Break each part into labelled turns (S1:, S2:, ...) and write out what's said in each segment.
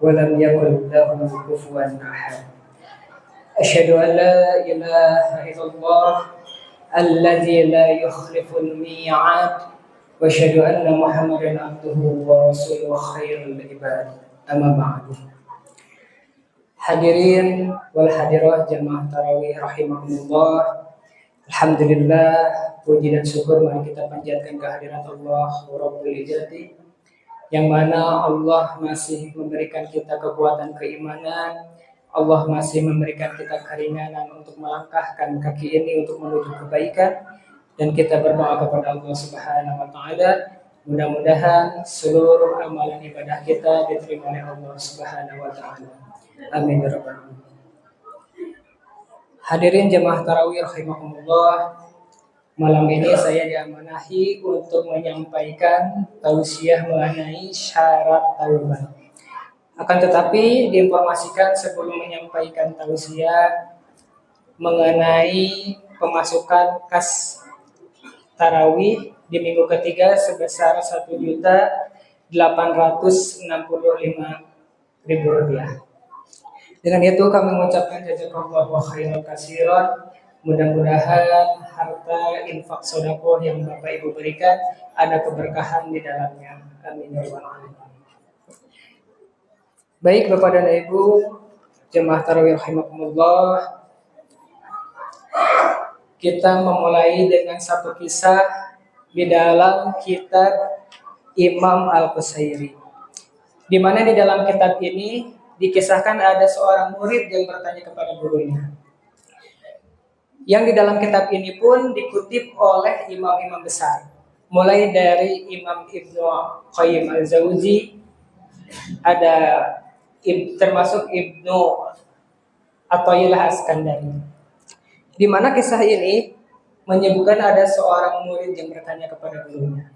S1: ولم يكن له كفوا أحد. أشهد أن لا إله إلا الله الذي لا يخلف الميعاد وأشهد أن محمدا عبده ورسوله خير العباد. أما بعد. Hadirin wal hadirat jamaah tarawih rahimakumullah. Alhamdulillah, puji dan syukur mari kita panjatkan kehadirat Allah Rabbul Izzati, yang mana Allah masih memberikan kita kekuatan keimanan. Allah masih memberikan kita keringanan untuk melangkahkan kaki ini untuk menuju kebaikan, dan kita berdoa kepada Allah Subhanahu wa taala mudah-mudahan seluruh amalan ibadah kita diterima oleh Allah Subhanahu wa taala. Amin ya rabbal alamin. Hadirin jemaah tarawih rahimakumullah, malam ini saya diamanahi untuk menyampaikan tausiah mengenai syarat taubat. Akan tetapi diinformasikan sebelum menyampaikan tausiah mengenai pemasukan kas tarawih di minggu ketiga sebesar Rp1.865.000. Dengan itu kami mengucapkan jazakallahu khairan katsiran. Mudah-mudahan harta infak sedekah yang Bapak Ibu berikan ada keberkahan di dalamnya. Amin ya rabbal alamin. Baik Bapak dan Ibu jemaah tarawih rahimakumullah, kita memulai dengan satu kisah di dalam kitab Imam Al-Qusairi, di mana di dalam kitab ini dikisahkan ada seorang murid yang bertanya kepada gurunya. Yang di dalam kitab ini pun dikutip oleh imam-imam besar, mulai dari Imam Ibnu Qayyim Al-Jauzi, ada termasuk Ibnu Athaillah As-Skandari, di mana kisah ini menyebutkan ada seorang murid yang bertanya kepada gurunya,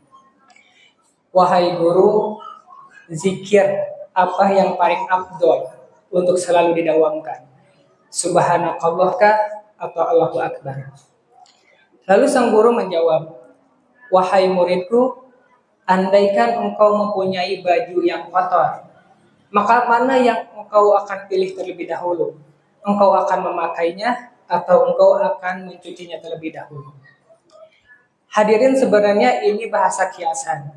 S1: "Wahai guru, zikir apa yang paling afdol untuk selalu didawamkan? Subhanallah kah atau Allahu Akbar?" Lalu sang guru menjawab, "Wahai muridku, andaikan engkau mempunyai baju yang kotor, maka mana yang engkau akan pilih terlebih dahulu? Engkau akan memakainya atau engkau akan mencucinya terlebih dahulu?" Hadirin, sebenarnya ini bahasa kiasan,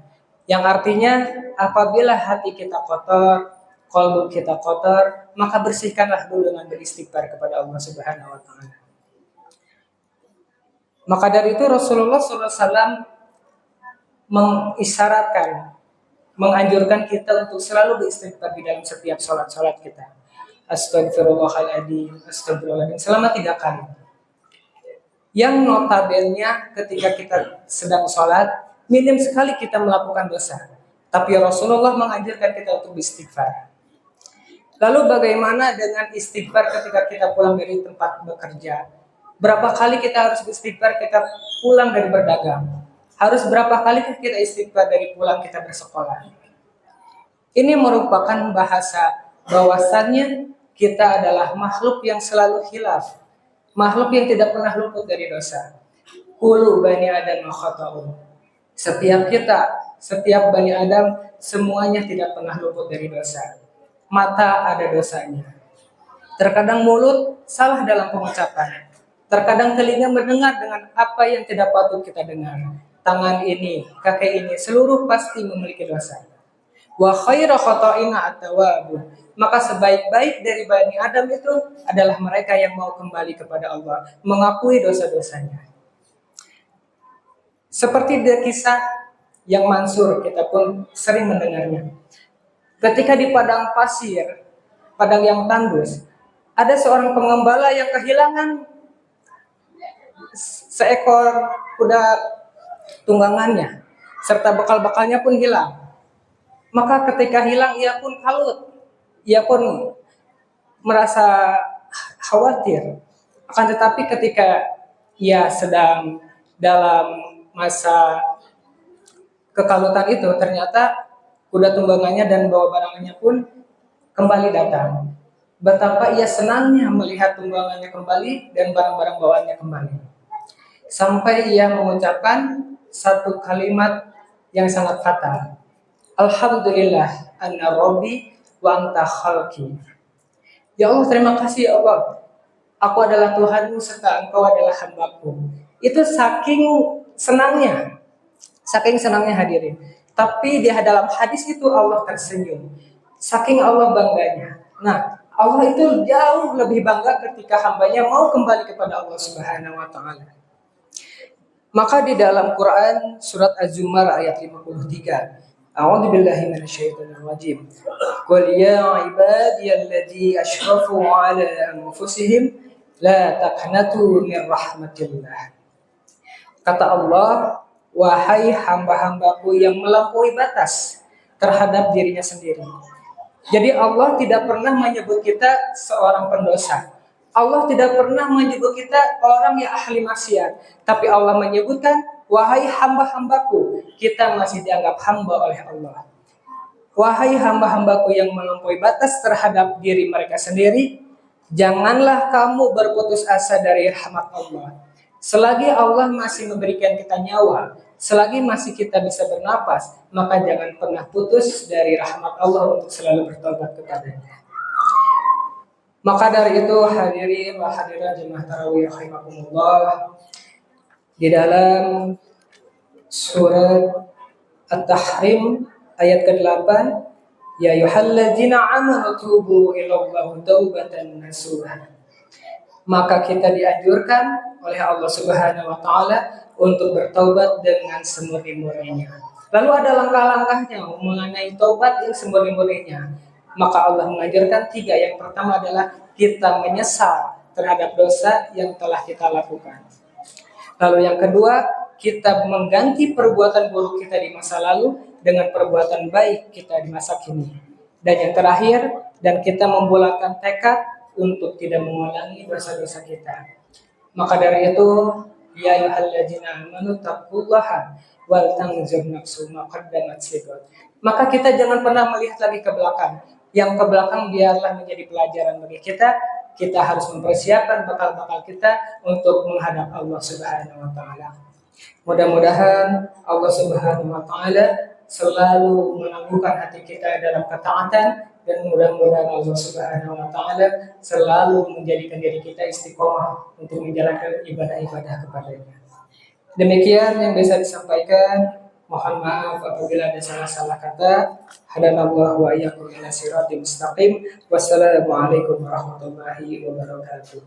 S1: yang artinya apabila hati kita kotor, qalbu kita kotor, maka bersihkanlah dulu dengan beristighfar kepada Allah Subhanahu wa taala. Maka dari itu Rasulullah SAW mengisyaratkan, menganjurkan kita untuk selalu beristighfar di dalam setiap salat kita. Astagfirullahaladzim, astagfirullahaladzim selama 3 kali. Yang notabene ketika kita sedang sholat, minim sekali kita melakukan dosa, tapi Rasulullah menganjurkan kita untuk beristighfar. Lalu bagaimana dengan istighfar ketika kita pulang dari tempat bekerja? Berapa kali kita harus beristighfar kita pulang dari berdagang? Harus berapa kali kita istighfar dari pulang kita bersekolah? Ini merupakan bahasa bahwasannya kita adalah makhluk yang selalu khilaf, makhluk yang tidak pernah luput dari dosa. Kullu bani Adam khata'un. Setiap Bani Adam semuanya tidak pernah luput dari dosa. Mata ada dosanya. Terkadang mulut salah dalam pengucapan. Terkadang telinga mendengar dengan apa yang tidak patut kita dengar. Tangan ini, kaki ini, seluruh pasti memiliki dosa. Wa khairu khata'ina at-tawwabun. Maka sebaik-baik dari Bani Adam itu adalah mereka yang mau kembali kepada Allah, mengakui dosa-dosanya. Seperti kisah yang mansur, kita pun sering mendengarnya. Ketika di padang pasir, padang yang tandus, ada seorang pengembala yang kehilangan seekor kuda tunggangannya, serta bekal-bekalnya pun hilang. Maka ketika hilang, ia pun kalut, ia pun merasa khawatir. Akan tetapi ketika ia sedang dalam masa kekalutan itu, ternyata kuda tunggangannya dan bawa barangannya pun kembali datang. Betapa ia senangnya melihat tunggangannya kembali dan barang-barang bawaannya kembali. Sampai ia mengucapkan satu kalimat yang sangat fatal. Alhamdulillah anna Rabbi wa anta khalqi. Ya Allah, terima kasih ya Allah. Aku adalah Tuhanmu serta Engkau adalah hambaku. Itu saking senangnya. Saking senangnya hadirin. Tapi di dalam hadis itu Allah tersenyum. Saking Allah bangganya. Nah, Allah itu jauh lebih bangga ketika hambanya mau kembali kepada Allah Subhanahu wa taala. Maka di dalam Quran surat Az-Zumar ayat 53, A'udzu billahi minasyaitonir rajim. Qul ya ibadiyalladzina asyrafu 'ala anfusihim la taqnatu min rahmatillah. Kata Allah, wahai hamba-hambaku yang melampaui batas terhadap dirinya sendiri. Jadi Allah tidak pernah menyebut kita seorang pendosa. Allah tidak pernah menyebut kita orang yang ahli maksiat. Tapi Allah menyebutkan, wahai hamba-hambaku, kita masih dianggap hamba oleh Allah. Wahai hamba-hambaku yang melampaui batas terhadap diri mereka sendiri, janganlah kamu berputus asa dari rahmat Allah. Selagi Allah masih memberikan kita nyawa, selagi masih kita bisa bernapas, maka jangan pernah putus dari rahmat Allah untuk selalu bertobat kepadanya. Maka dari itu hadirin wa hadirat jemaah tarawih rahimakumullah, di dalam surat At-Tahrim ayat ke-8, ya ayyuhalladzina amanu tubu ilallahi taubatan nasuha. Maka kita dianjurkan oleh Allah Subhanahu wa taala untuk bertaubat dengan semurni-murninya. Lalu ada langkah-langkahnya mengenai taubat yang semurni-murninya. Maka Allah mengajarkan 3. Yang pertama adalah kita menyesal terhadap dosa yang telah kita lakukan. Lalu yang kedua, kita mengganti perbuatan buruk kita di masa lalu dengan perbuatan baik kita di masa kini. Dan yang terakhir, dan kita membulatkan tekad untuk tidak mengulangi dosa-dosa kita. Maka dari itu, ya ayyuhalladzina amanu taqullaha wal tanzur nafsum ma qaddamat lighad. Maka kita jangan pernah melihat lagi ke belakang. Yang ke belakang biarlah menjadi pelajaran bagi kita. Kita harus mempersiapkan bekal-bekal kita untuk menghadap Allah Subhanahu wa taala. Mudah-mudahan Allah Subhanahu wa taala selalu menangguhkan hati kita dalam ketaatan, dan mudah-mudahan Allah Subhanahu wa taala selalu menjadikan diri kita istiqomah untuk menjalankan ibadah-ibadah kepadanya. Demikian yang bisa disampaikan. Mohon maaf apabila ada salah-salah kata. Hadanallahu wa iyyakum ila siratal mustaqim. Wassalamualaikum warahmatullahi wabarakatuh.